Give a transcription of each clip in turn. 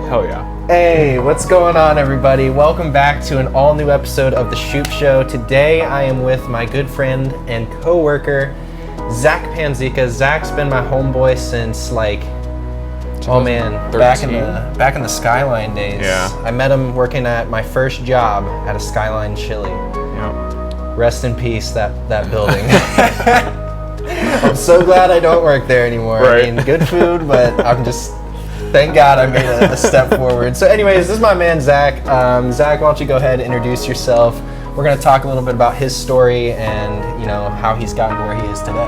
Hell yeah. Hey, what's going on, everybody? Welcome back to an all-new episode of The Shoop Show. Today, I am with my good friend and co-worker, Zach Panzica. Zach's been my homeboy since back in the Skyline days. Yeah. I met him working at my first job at a Skyline Chili. Yep. Rest in peace, that building. I'm so glad I don't work there anymore. Right. I mean, good food, but thank God I made a step forward. So anyways, this is my man, Zach. Zach, why don't you go ahead and introduce yourself? We're going to talk a little bit about his story and, how he's gotten to where he is today.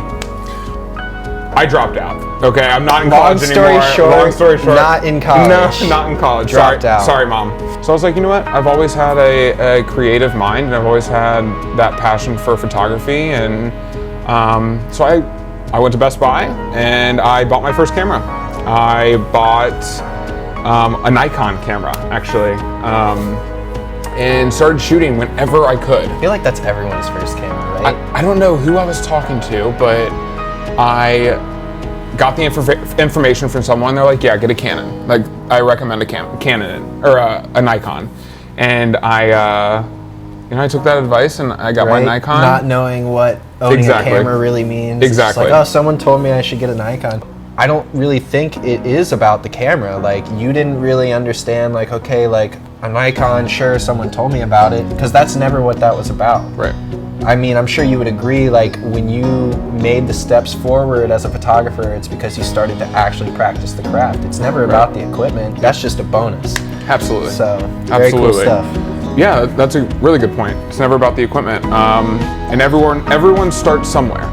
I dropped out. Okay, I'm not in college anymore. Long story short, not in college. No, not in college. Dropped out. Sorry, Mom. So I was like, you know what? I've always had a creative mind, and I've always had that passion for photography, and so I went to Best Buy, and I bought my first camera. I bought a Nikon camera, actually, and started shooting whenever I could. I feel like that's everyone's first camera, right? I don't know who I was talking to, but I got the information from someone. They're like, yeah, get a Canon. Like, I recommend a Canon or a Nikon. And I took that advice and I got my Nikon. Not knowing what owning a camera really means. Exactly. It's like, oh, someone told me I should get a Nikon. I don't really think it is about the camera. Like, you didn't really understand, like, okay, like, a Nikon, sure, someone told me about it, because that's never what that was about. Right. I mean, I'm sure you would agree, like, when you made the steps forward as a photographer, it's because you started to actually practice the craft. It's never about the equipment. That's just a bonus. Absolutely. So, very cool stuff. Yeah, that's a really good point. It's never about the equipment. And everyone starts somewhere.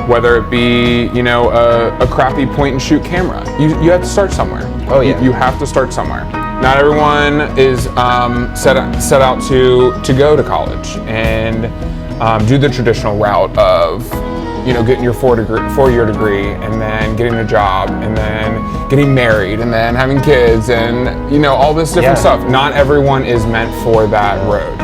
Whether it be, a crappy point and shoot camera. You have to start somewhere. Oh yeah. You have to start somewhere. Not everyone is set out to go to college and do the traditional route of, getting your four-year degree and then getting a job and then getting married and then having kids and, all this different stuff. Not everyone is meant for that road.